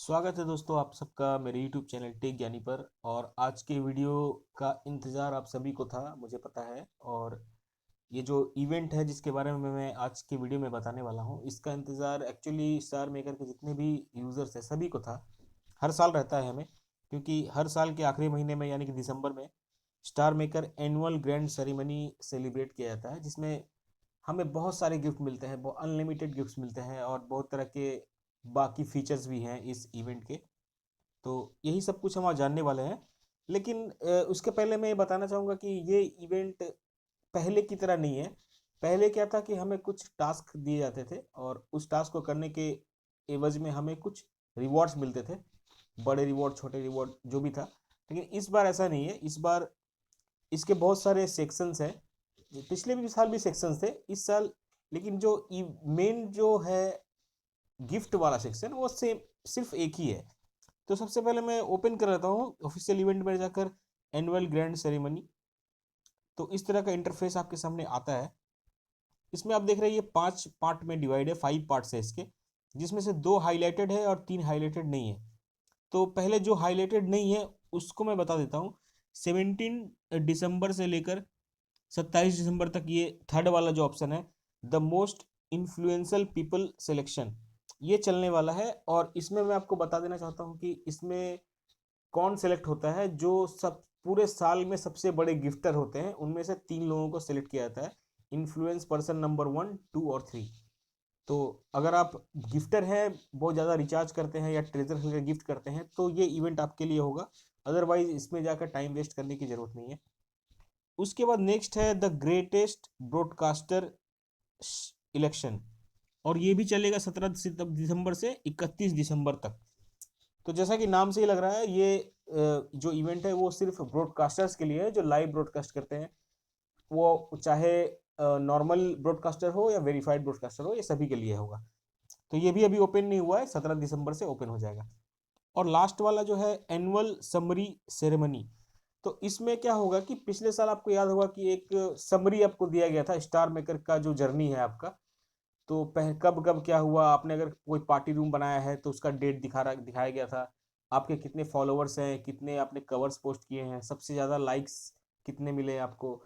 स्वागत है दोस्तों आप सबका मेरे YouTube चैनल टेक ज्ञानी पर। और आज के वीडियो का इंतज़ार आप सभी को था, मुझे पता है। और ये जो इवेंट है जिसके बारे में मैं आज के वीडियो में बताने वाला हूँ, इसका इंतज़ार एक्चुअली स्टार मेकर के जितने भी यूज़र्स हैं सभी को था। हर साल रहता है हमें, क्योंकि हर साल के आखिरी महीने में यानी कि दिसंबर में star maker annual grand ceremony celebrate किया जाता है, जिसमें हमें बहुत सारे गिफ्ट मिलते हैं, बहुत अनलिमिटेड गिफ्ट्स मिलते हैं और बहुत तरह के बाकी फीचर्स भी हैं इस इवेंट के। तो यही सब कुछ हम आज जानने वाले हैं। लेकिन उसके पहले मैं ये बताना चाहूँगा कि ये इवेंट पहले की तरह नहीं है। पहले क्या था कि हमें कुछ टास्क दिए जाते थे और उस टास्क को करने के एवज में हमें कुछ रिवॉर्ड्स मिलते थे, बड़े रिवॉर्ड छोटे रिवॉर्ड जो भी था। लेकिन इस बार ऐसा नहीं है। इस बार इसके बहुत सारे सेक्शंस हैं। पिछले भी साल भी सेक्शंस थे, इस साल लेकिन जो मेन जो है गिफ्ट वाला सेक्शन वो सेम सिर्फ एक ही है। तो सबसे पहले मैं ओपन कर लेता हूँ ऑफिशियल इवेंट में जाकर, एनुअल ग्रैंड सेरेमनी। तो इस तरह का इंटरफेस आपके सामने आता है। इसमें आप देख रहे हैं ये 5 पार्ट में डिवाइड है, 5 पार्ट्स है इसके, जिसमें से 2 हाईलाइटेड है और 3 हाईलाइटेड नहीं है। तो पहले जो हाईलाइटेड नहीं है उसको मैं बता देता हूँ। 17 दिसंबर से लेकर 27 दिसंबर तक ये थर्ड वाला जो ऑप्शन है, the most influential people selection, ये चलने वाला है। और इसमें मैं आपको बता देना चाहता हूँ कि इसमें कौन सेलेक्ट होता है। जो सब पूरे साल में सबसे बड़े गिफ्टर होते हैं उनमें से 3 लोगों को सेलेक्ट किया जाता है, इन्फ्लुएंस पर्सन नंबर 1, 2 और 3। तो अगर आप गिफ्टर हैं, बहुत ज़्यादा रिचार्ज करते हैं या ट्रेजर खरीद गिफ्ट करते हैं, तो ये इवेंट आपके लिए होगा। अदरवाइज इसमें जाकर टाइम वेस्ट करने की ज़रूरत नहीं है। उसके बाद नेक्स्ट है द ग्रेटेस्ट ब्रॉडकास्टर इलेक्शन, और ये भी चलेगा 17 दिसंबर से 31 दिसंबर तक। तो जैसा कि नाम से ही लग रहा है, ये जो इवेंट है वो सिर्फ ब्रॉडकास्टर्स के लिए है जो लाइव ब्रॉडकास्ट करते हैं। वो चाहे नॉर्मल ब्रॉडकास्टर हो या वेरीफाइड ब्रॉडकास्टर हो, ये सभी के लिए होगा। तो ये भी अभी ओपन नहीं हुआ है, 17 दिसंबर से ओपन हो जाएगा। और लास्ट वाला जो है एनुअल समरी सेरेमनी। तो इसमें क्या होगा कि पिछले साल आपको याद होगा कि एक समरी आपको दिया गया था स्टार मेकर का जो जर्नी है आपका। तो कब कब क्या हुआ, आपने अगर कोई पार्टी रूम बनाया है तो उसका डेट दिखाया गया था। आपके कितने फॉलोअर्स हैं, कितने आपने कवर्स पोस्ट किए हैं, सबसे ज़्यादा लाइक्स कितने मिले आपको,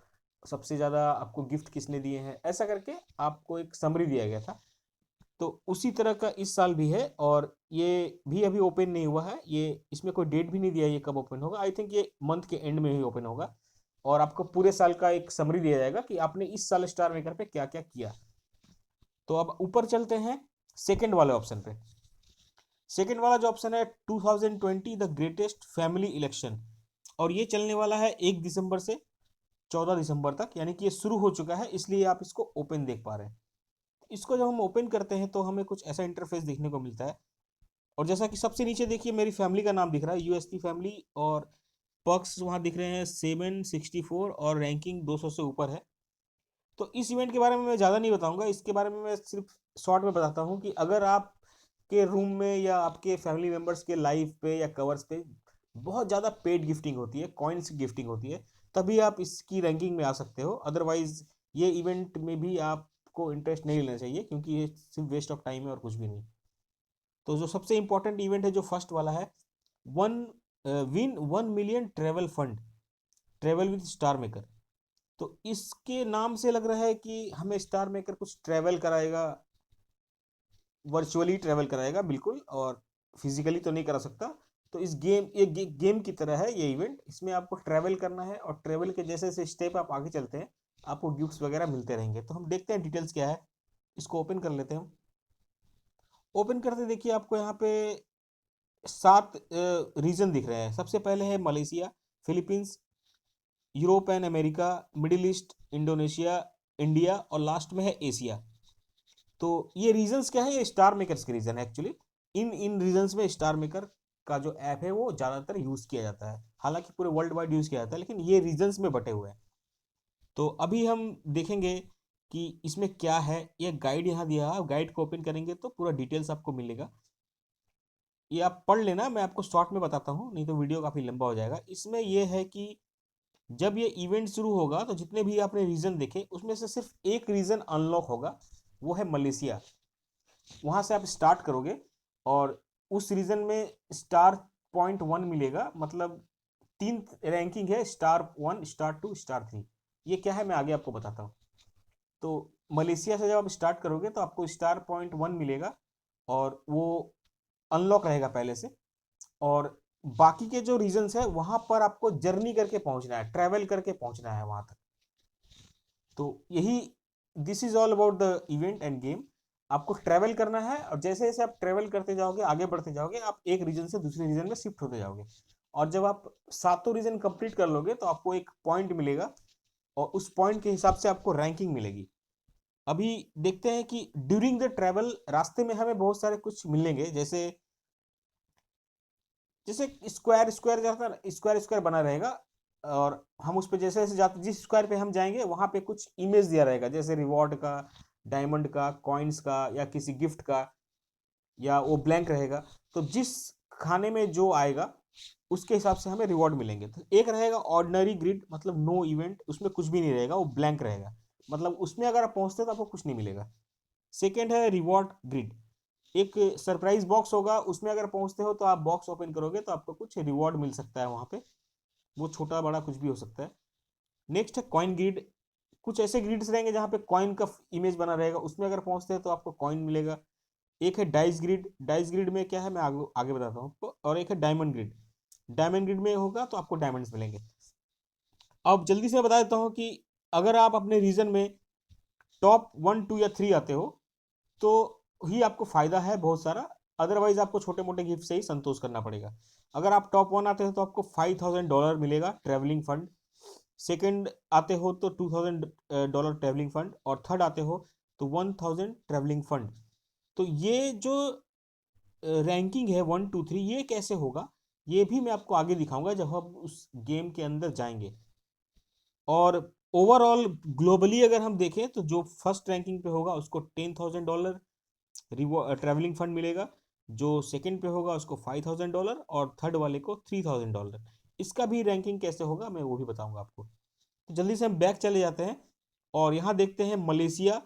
सबसे ज़्यादा आपको गिफ्ट किसने दिए हैं, ऐसा करके आपको एक समरी दिया गया था। तो उसी तरह का इस साल भी है। और ये भी अभी ओपन नहीं हुआ है, ये इसमें कोई डेट भी नहीं दिया है ये कब ओपन होगा। आई थिंक ये मंथ के एंड में ही ओपन होगा। और आपको पूरे साल का एक समरी दिया जाएगा कि आपने इस साल स्टार मेकर पे क्या क्या किया। तो अब ऊपर चलते हैं सेकंड वाले ऑप्शन पे। सेकंड वाला जो ऑप्शन है 2020 द ग्रेटेस्ट फैमिली इलेक्शन, और ये चलने वाला है 1 दिसंबर से 14 दिसंबर तक, यानी कि ये शुरू हो चुका है, इसलिए आप इसको ओपन देख पा रहे हैं। इसको जब हम ओपन करते हैं तो हमें कुछ ऐसा इंटरफेस देखने को मिलता है। और जैसा कि सबसे नीचे देखिए मेरी फैमिली का नाम दिख रहा है, यूएसटी फैमिली। और पर्क्स वहाँ दिख रहे हैं 764, और रैंकिंग 200 से ऊपर है। तो इस इवेंट के बारे में मैं ज़्यादा नहीं बताऊंगा, इसके बारे में मैं सिर्फ शॉर्ट में बताता हूँ कि अगर आप के रूम में या आपके फैमिली मेम्बर्स के लाइव पे या कवर्स पे बहुत ज़्यादा पेड गिफ्टिंग होती है, कॉइन्स की गिफ्टिंग होती है, तभी आप इसकी रैंकिंग में आ सकते हो। अदरवाइज ये इवेंट में भी आपको इंटरेस्ट नहीं लेना चाहिए, क्योंकि ये सिर्फ वेस्ट ऑफ टाइम है और कुछ भी नहीं। तो जो सबसे इंपॉर्टेंट इवेंट है जो फर्स्ट वाला है, one win 1 million travel fund, travel with star maker. तो इसके नाम से लग रहा है कि हमें स्टार मेकर कुछ ट्रेवल कराएगा, वर्चुअली ट्रेवल कराएगा बिल्कुल, और फिजिकली तो नहीं करा सकता। तो इस गेम ये गेम की तरह है ये इवेंट, इसमें आपको ट्रैवल करना है और ट्रैवल के जैसे जैसे स्टेप आप आगे चलते हैं आपको गिफ्ट्स वगैरह मिलते रहेंगे। तो हम देखते हैं डिटेल्स क्या है, इसको ओपन कर लेते हैं। ओपन करते देखिए आपको यहाँ पे 7 रीजन दिख रहे हैं। सबसे पहले है Malaysia, Philippines, Europe and America, middle east, Indonesia, India, और लास्ट में है एशिया। तो ये रीजंस क्या है, ये स्टार मेकर्स के रीजन है एक्चुअली। इन इन रीजंस में स्टार मेकर का जो ऐप है वो ज़्यादातर यूज़ किया जाता है, हालांकि पूरे वर्ल्ड वाइड यूज़ किया जाता है, लेकिन ये रीजंस में बटे हुए हैं। तो अभी हम देखेंगे कि इसमें क्या है। ये गाइड यहाँ दिया है, गाइड को ओपन करेंगे तो पूरा डिटेल्स आपको मिलेगा। ये आप पढ़ लेना, मैं आपको शॉर्ट में बताता हूँ, नहीं तो वीडियो काफ़ी लंबा हो जाएगा। इसमें यह है कि जब ये इवेंट शुरू होगा तो जितने भी आपने रीजन देखे उसमें से सिर्फ एक रीजन अनलॉक होगा, वो है मलेशिया। वहाँ से आप स्टार्ट करोगे और उस रीजन में स्टार पॉइंट वन मिलेगा, मतलब 3 रैंकिंग है, star one, star two, star three. ये क्या है मैं आगे आपको बताता हूँ। तो मलेशिया से जब आप स्टार्ट करोगे तो आपको स्टार पॉइंट वन मिलेगा, और वो अनलॉक रहेगा पहले से। और बाकी के जो रीजन्स है वहां पर आपको जर्नी करके पहुंचना है, ट्रैवल करके पहुंचना है वहां तक। तो यही, this is all about the event end game. आपको ट्रैवल करना है, और जैसे जैसे आप ट्रैवल करते जाओगे, आगे बढ़ते जाओगे, आप एक रीजन से दूसरे रीजन में शिफ्ट होते जाओगे। और जब आप सातों रीजन कंप्लीट कर लोगे तो आपको एक पॉइंट मिलेगा, और उस पॉइंट के हिसाब से आपको रैंकिंग मिलेगी। अभी देखते हैं कि ड्यूरिंग द ट्रैवल रास्ते में हमें बहुत सारे कुछ मिलेंगे, जैसे जैसे स्क्वायर स्क्वायर जाता है, स्क्वायर स्क्वायर बना रहेगा। और हम उस पे जैसे जैसे जाते, जिस स्क्वायर पे हम जाएंगे वहां पे कुछ इमेज दिया रहेगा, जैसे रिवॉर्ड का, डायमंड का, कॉइन्स का, या किसी गिफ्ट का, या वो ब्लैंक रहेगा। तो जिस खाने में जो आएगा उसके हिसाब से हमें रिवॉर्ड मिलेंगे। तो एक रहेगा ऑर्डिनरी ग्रिड, मतलब नो इवेंट, उसमें कुछ भी नहीं रहेगा, वो ब्लैंक रहेगा, मतलब उसमें अगर आप पहुंचते हो तो आपको कुछ नहीं मिलेगा। सेकेंड है रिवॉर्ड ग्रिड, एक सरप्राइज बॉक्स होगा, उसमें अगर पहुंचते हो तो आप बॉक्स ओपन करोगे तो आपको कुछ रिवॉर्ड मिल सकता है वहां पे, वो छोटा बड़ा कुछ भी हो सकता है। नेक्स्ट है कॉइन ग्रिड, कुछ ऐसे ग्रिड्स रहेंगे जहाँ पे कॉइन का इमेज बना रहेगा, उसमें अगर पहुंचते हैं तो आपको कॉइन मिलेगा। एक है डाइस ग्रिड, डाइस ग्रिड में क्या है मैं आगे आगे बताता हूँ आपको। और एक है डायमंड ग्रिड, डायमंड ग्रिड में होगा तो आपको डायमंड्स मिलेंगे। अब जल्दी से मैं बता देता हूँ कि अगर आप अपने रीजन में टॉप वन टू या थ्री आते हो तो ही आपको फायदा है बहुत सारा, अदरवाइज आपको छोटे मोटे गिफ्ट से ही संतोष करना पड़ेगा। अगर आप टॉप वन आते हो तो आपको $5000 मिलेगा ट्रैवलिंग फंड, सेकंड आते हो तो $2000 ट्रैवलिंग फंड, और थर्ड आते हो तो 1000 ट्रैवलिंग फंड। तो ये जो रैंकिंग है वन टू थ्री, ये कैसे होगा ये भी मैं आपको आगे दिखाऊंगा जब हम उस गेम के अंदर जाएंगे। और ओवरऑल ग्लोबली अगर हम देखें तो जो फर्स्ट रैंकिंग पे होगा उसको $10,000 ट्रैवलिंग फंड मिलेगा, जो सेकंड पे होगा उसको $5000, और थर्ड वाले को $3000। इसका भी रैंकिंग कैसे होगा मैं वो भी बताऊंगा आपको। तो जल्दी से हम बैक चले जाते हैं, और यहाँ देखते हैं मलेशिया।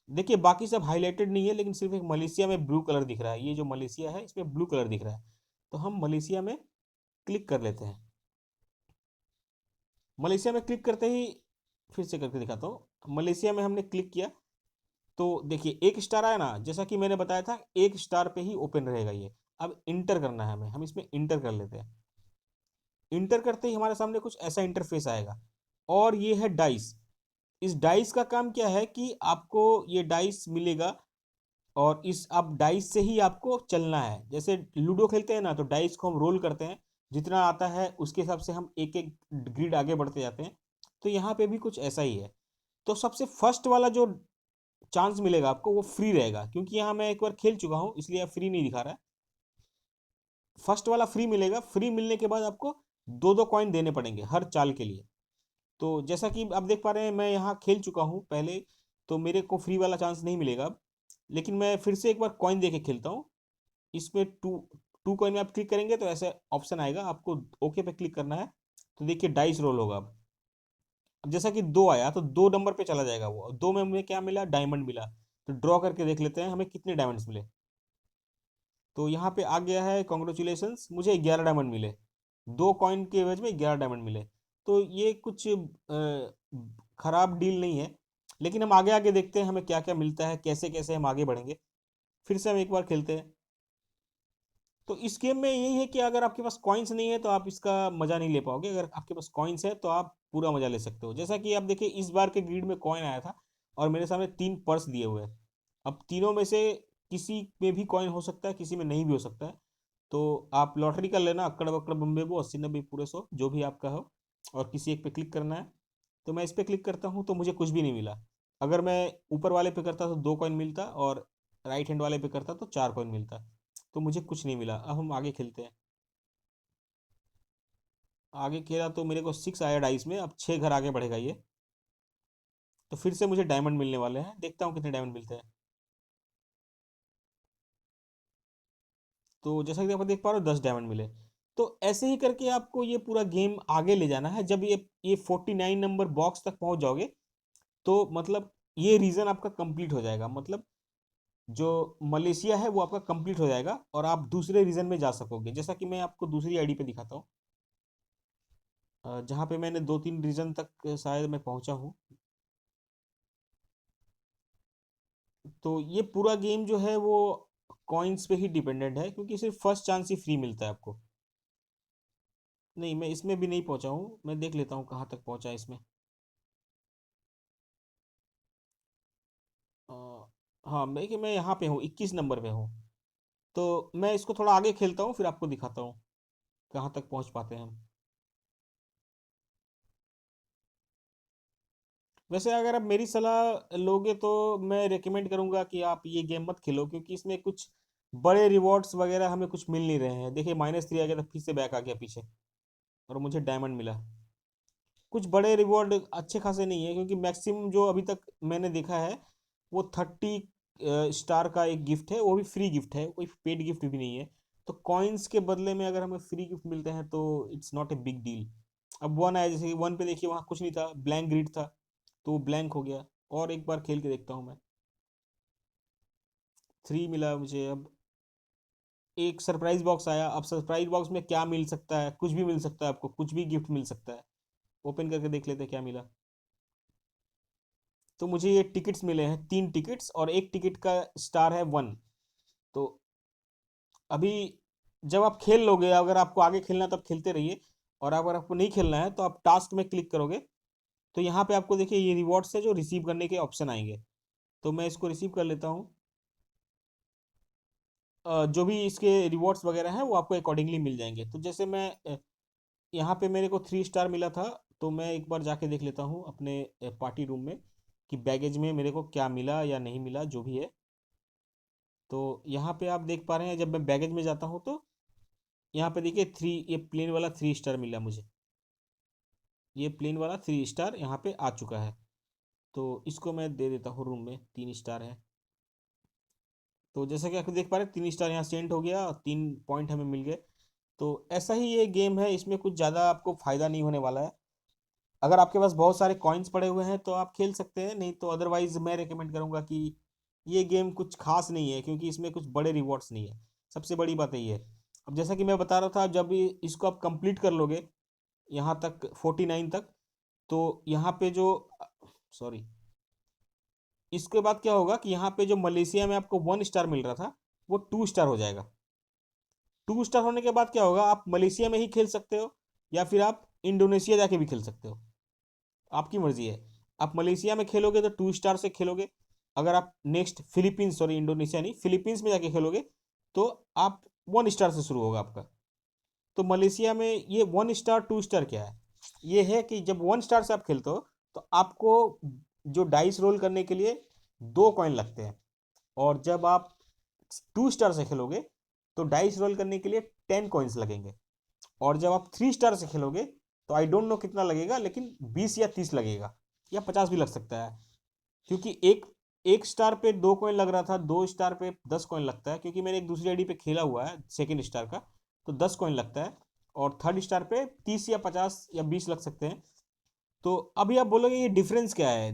देखिए बाकी सब हाईलाइटेड नहीं है, लेकिन सिर्फ एक मलेशिया में ब्लू कलर दिख रहा है, ये जो मलेशिया है इसमें ब्लू कलर दिख रहा है। तो हम मलेशिया में क्लिक कर लेते हैं। मलेशिया में क्लिक करते ही, फिर से करके दिखाता हूँ, मलेशिया में हमने क्लिक किया तो देखिए एक स्टार आया ना, जैसा कि मैंने बताया था एक स्टार पे ही ओपन रहेगा ये। अब इंटर करना है हमें, हम इसमें इंटर कर लेते हैं। इंटर करते ही हमारे सामने कुछ ऐसा इंटरफेस आएगा, और ये है डाइस। इस डाइस का काम क्या है कि आपको ये डाइस मिलेगा, और इस अब डाइस से ही आपको चलना है। जैसे लूडो खेलते हैं ना, तो डाइस को हम रोल करते हैं, जितना आता है उसके हिसाब से हम एक एक ग्रिड आगे बढ़ते जाते हैं। तो यहाँ पे भी कुछ ऐसा ही है। तो सबसे फर्स्ट वाला जो चांस मिलेगा आपको वो फ्री रहेगा, क्योंकि यहाँ मैं एक बार खेल चुका हूँ इसलिए फ्री नहीं दिखा रहा है। फर्स्ट वाला फ्री मिलेगा, फ्री मिलने के बाद आपको दो दो कॉइन देने पड़ेंगे हर चाल के लिए। तो जैसा कि आप देख पा रहे हैं मैं यहाँ खेल चुका हूँ पहले, तो मेरे को फ्री वाला चांस नहीं मिलेगा अब। लेकिन मैं फिर से एक बार कॉइन दे के खेलता हूँ। इसमें टू टू कॉइन में आप क्लिक करेंगे तो ऐसा ऑप्शन आएगा, आपको ओके पे क्लिक करना है। तो देखिए डाइस रोल होगा अब जैसा कि दो आया तो दो नंबर पे चला जाएगा वो, दो में हमें क्या मिला, डायमंड मिला। तो ड्रॉ करके देख लेते हैं हमें कितने डायमंड्स मिले। तो यहाँ पे आ गया है कॉन्ग्रेचुलेशंस, मुझे 11 डायमंड मिले, दो कॉइन के एवज में 11 डायमंड मिले। तो ये कुछ खराब डील नहीं है। लेकिन हम आगे आगे देखते हैं हमें क्या क्या मिलता है, कैसे कैसे हम आगे बढ़ेंगे। फिर से हम एक बार खेलते हैं। तो इस गेम में यही है कि अगर आपके पास कॉइन्स नहीं है तो आप इसका मजा नहीं ले पाओगे, अगर आपके पास कॉइन्स है तो आप पूरा मजा ले सकते हो। जैसा कि आप देखिए इस बार के ग्रिड में कॉइन आया था, और मेरे सामने 3 पर्स दिए हुए हैं। अब तीनों में से किसी में भी कॉइन हो सकता है, किसी में नहीं भी हो सकता है। तो आप लॉटरी कर लेना, अक्कड़ बक्कड़ बम्बे बो 80 90 पूरे 100 जो भी आपका हो, और किसी एक पे क्लिक करना है। तो मैं इस पे क्लिक करता हूँ तो मुझे कुछ भी नहीं मिला। अगर मैं ऊपर वाले पे करता तो 2 कॉइन मिलता, और राइट हैंड वाले पे करता तो 4 कॉइन मिलता। तो मुझे कुछ नहीं मिला। अब हम आगे खेलते हैं। आगे खेला तो मेरे को 6 आया डाइस में, अब 6 घर आगे बढ़ेगा ये। तो फिर से मुझे डायमंड मिलने वाले हैं, देखता हूँ कितने डायमंड मिलते हैं। तो जैसा कि आप देख पा रहे हो 10 डायमंड मिले। तो ऐसे ही करके आपको ये पूरा गेम आगे ले जाना है। जब ये 49 नंबर बॉक्स तक पहुंच जाओगे तो मतलब ये रीजन आपका कंप्लीट हो जाएगा। मतलब जो मलेशिया है वो आपका कंप्लीट हो जाएगा और आप दूसरे रीजन में जा सकोगे। जैसा कि मैं आपको दूसरी आईडी पे दिखाता हूँ, जहाँ पे मैंने 2-3 रीजन तक शायद मैं पहुंचा हूँ। तो ये पूरा गेम जो है वो कॉइन्स पे ही डिपेंडेंट है, क्योंकि सिर्फ फर्स्ट चांस ही फ्री मिलता है आपको। नहीं, मैं इसमें भी नहीं पहुंचा हूँ, मैं देख लेता हूँ कहाँ तक पहुंचा है इसमें। अ, हाँ, मैं यहाँ पे हूँ, 21 नंबर पे हूँ। तो मैं इसको थोड़ा आगे खेलता हूँ, फिर आपको दिखाता हूँ कहाँ तक पहुँच पाते हैं हम। वैसे अगर आप मेरी सलाह लोगे तो मैं रेकमेंड करूंगा कि आप ये गेम मत खेलो, क्योंकि इसमें कुछ बड़े रिवॉर्ड्स वगैरह हमें कुछ मिल नहीं रहे हैं। देखिए, -3 आ गया था, फिर से बैक आ गया पीछे, और मुझे डायमंड मिला। कुछ बड़े रिवॉर्ड अच्छे खासे नहीं है, क्योंकि मैक्सिमम जो अभी तक मैंने देखा है वो 30 स्टार का एक गिफ्ट है, वो भी फ्री गिफ्ट है, कोई पेड गिफ्ट भी नहीं है। तो कॉइन्स के बदले में अगर हमें फ्री गिफ्ट मिलते हैं तो it's not a big deal. अब वन आया, जैसे कि वन पे देखिए वहाँ कुछ नहीं था, ब्लैंक ग्रिड था, तो वो ब्लैंक हो गया। और एक बार खेल के देखता हूँ मैं। 3 मिला मुझे। अब एक सरप्राइज बॉक्स आया। अब सरप्राइज बॉक्स में क्या मिल सकता है? कुछ भी मिल सकता है, आपको कुछ भी गिफ्ट मिल सकता है। ओपन करके देख लेते हैं क्या मिला। तो मुझे ये टिकट्स मिले हैं, 3 टिकट्स, और एक टिकट का स्टार है 1। तो अभी जब आप खेल लोगे, अगर आपको आगे खेलना है तो आप खेलते रहिए, और अगर आपको नहीं खेलना है तो आप टास्क में क्लिक करोगे। तो यहाँ पे आपको देखिए ये रिवॉर्ड्स है जो रिसीव करने के ऑप्शन आएंगे। तो मैं इसको रिसीव कर लेता हूँ। जो भी इसके रिवॉर्ड्स वगैरह हैं वो आपको अकॉर्डिंगली मिल जाएंगे। तो जैसे मैं यहाँ पे मेरे को 3 स्टार मिला था, तो मैं एक बार जाके देख लेता हूँ अपने पार्टी रूम में कि बैगेज में मेरे को क्या मिला या नहीं मिला, जो भी है। तो यहाँ पे आप देख पा रहे हैं, जब मैं बैगेज में जाता हूँ तो यहाँ पे देखिए ये प्लेन वाला 3 स्टार मिला मुझे। ये प्लेन वाला 3 स्टार यहाँ पे आ चुका है। तो इसको मैं दे देता हूँ रूम में, 3 स्टार है। तो जैसा कि आप देख पा रहे हैं, 3 स्टार यहाँ सेंड हो गया और 3 पॉइंट हमें मिल गए। तो ऐसा ही ये गेम है, इसमें कुछ ज़्यादा आपको फ़ायदा नहीं होने वाला है। अगर आपके पास बहुत सारे कॉइन्स पड़े हुए हैं तो आप खेल सकते हैं, नहीं तो अदरवाइज मैं रेकमेंड करूंगा कि ये गेम कुछ खास नहीं है, क्योंकि इसमें कुछ बड़े रिवॉर्ड्स नहीं है। सबसे बड़ी बात यही है। अब जैसा कि मैं बता रहा था, जब इसको आप कंप्लीट कर लोगे यहाँ तक, 49 तक, तो यहाँ पे जो, सॉरी, इसके बाद क्या होगा कि यहाँ पे जो मलेशिया में आपको 1 स्टार मिल रहा था वो 2 स्टार हो जाएगा। 2 स्टार होने के बाद क्या होगा, आप मलेशिया में ही खेल सकते हो या फिर आप इंडोनेशिया जाके भी खेल सकते हो, आपकी मर्जी है। आप मलेशिया में खेलोगे तो 2 स्टार से खेलोगे। अगर आप नेक्स्ट फिलीपींस, सॉरी इंडोनेशिया नहीं, फिलीपींस में जाके खेलोगे तो आप 1 स्टार से शुरू होगा आपका। तो मलेशिया में ये 1 स्टार 2 स्टार क्या है, ये है कि जब 1 स्टार से आप खेलते हो तो आपको जो डाइस रोल करने के लिए 2 कॉइन लगते हैं, और जब आप 2 स्टार से खेलोगे तो डाइस रोल करने के लिए 10 कॉइन्स लगेंगे। और जब आप 3 स्टार से खेलोगे तो आई डोंट नो कितना लगेगा, लेकिन 20 या 30 लगेगा, या 50 भी लग सकता है। क्योंकि एक एक स्टार पे 2 कॉइन लग रहा था, 2 स्टार पे 10 कॉइन लगता है, क्योंकि मैंने एक दूसरी आईडी पे खेला हुआ है 2nd स्टार का। तो 10 कॉइन लगता है, और 3rd स्टार पे 30 या 50 या 20 लग सकते हैं। तो अभी आप बोलोगे ये डिफरेंस क्या है,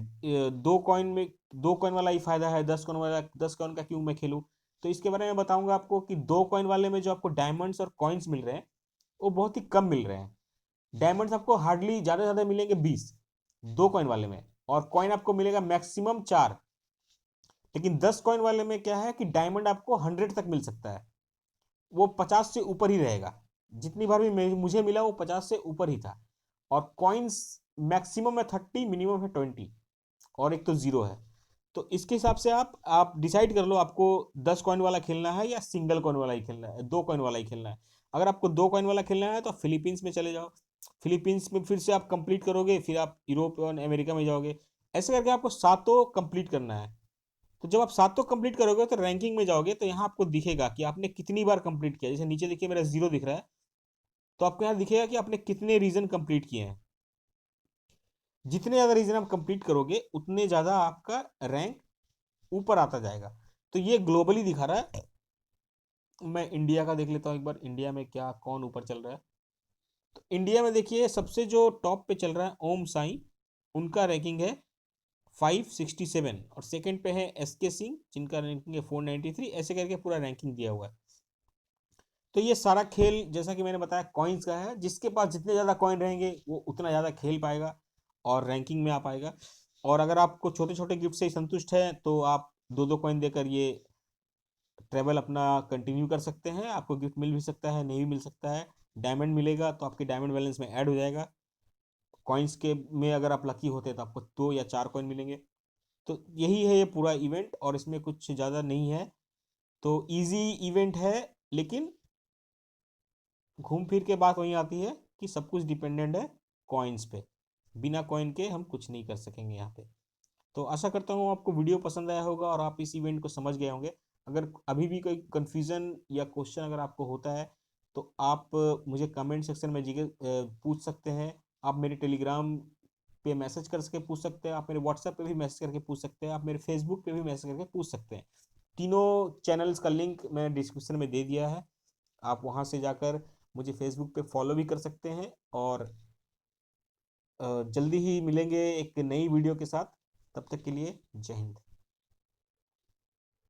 2 कॉइन में, 2 कॉइन वाला ही फायदा है, 10 कॉइन वाला, 10 कॉइन का क्यों मैं खेलूँ? तो इसके बारे में बताऊंगा आपको कि 2 कॉइन वाले में जो आपको डायमंड्स और कॉइन्स मिल रहे हैं वो बहुत ही कम मिल रहे हैं। डायमंड्स आपको हार्डली ज़्यादा से ज़्यादा मिलेंगे 20 2 कॉइन वाले में, और कॉइन आपको मिलेगा मैक्सिमम 4। लेकिन 10 कॉइन वाले में क्या है कि डायमंड आपको 100 तक मिल सकता है, वो 50 से ऊपर ही रहेगा। जितनी बार भी मुझे मिला वो 50 से ऊपर ही था। और कॉइन्स मैक्सिमम है 30, मिनिमम है 20, और एक तो जीरो है। तो इसके हिसाब से आप डिसाइड कर लो, आपको 10 कॉइन वाला खेलना है या सिंगल कॉइन वाला ही खेलना है, 2 कॉइन वाला ही खेलना है। अगर आपको 2 कॉइन वाला खेलना है तो आप फिलीपींस में चले जाओ। फिलीपींस में फिर से आप कंप्लीट करोगे, फिर आप यूरोप और अमेरिका में जाओगे। ऐसे करके आपको सातों कंप्लीट करना है। तो जब आप सातों कंप्लीट करोगे तो रैंकिंग में जाओगे, तो यहाँ आपको दिखेगा कि आपने कितनी बार कंप्लीट किया। जैसे नीचे देखिए मेरा 0 दिख रहा है, तो आपको यहाँ दिखेगा कि आपने कितने रीजन कंप्लीट किए हैं। जितने ज़्यादा रीजन आप कंप्लीट करोगे उतने ज़्यादा आपका रैंक ऊपर आता जाएगा। तो ये ग्लोबली दिखा रहा है। मैं इंडिया का देख लेता हूँ एक बार, इंडिया में क्या कौन ऊपर चल रहा है। तो इंडिया में देखिए सबसे जो टॉप पे चल रहा है ओम साई, उनका रैंकिंग है 567 और सेकंड पे है SK सिंह जिनका रैंकिंग है 493, ऐसे करके पूरा रैंकिंग दिया हुआ है। तो ये सारा खेल जैसा कि मैंने बताया कॉइन्स का है, जिसके पास जितने ज़्यादा कॉइन रहेंगे वो उतना ज़्यादा खेल पाएगा और रैंकिंग में आ पाएगा। और अगर आपको छोटे छोटे गिफ्ट से ही संतुष्ट है तो आप 2-2 कॉइन देकर ये ट्रेवल अपना कंटिन्यू कर सकते हैं। आपको गिफ्ट मिल भी सकता है, नहीं भी मिल सकता है। डायमंड मिलेगा तो आपके डायमंड बैलेंस में ऐड हो जाएगा। कॉइन्स के में अगर आप लकी होते हैं तो आपको 2 या 4 कॉइन मिलेंगे। तो यही है ये पूरा इवेंट और इसमें कुछ ज़्यादा नहीं है। तो इजी इवेंट है, लेकिन घूम फिर के बात वहीं आती है कि सब कुछ डिपेंडेंट है कॉइन्स पे। बिना कॉइन के हम कुछ नहीं कर सकेंगे यहाँ पे। तो आशा करता हूँ आपको वीडियो पसंद आया होगा और आप इस इवेंट को समझ गए होंगे। अगर अभी भी कोई कन्फ्यूज़न या क्वेश्चन अगर आपको होता है तो आप मुझे कमेंट सेक्शन में पूछ सकते हैं। आप मेरे टेलीग्राम पे मैसेज कर सके पूछ सकते हैं, आप मेरे व्हाट्सएप पे भी मैसेज करके पूछ सकते हैं, आप मेरे फेसबुक पे भी मैसेज करके पूछ सकते हैं। तीनों चैनल्स का लिंक मैंने डिस्क्रिप्शन में दे दिया है। आप वहाँ से जाकर मुझे फेसबुक पे फॉलो भी कर सकते हैं। और जल्दी ही मिलेंगे एक नई वीडियो के साथ। तब तक के लिए जय हिंद।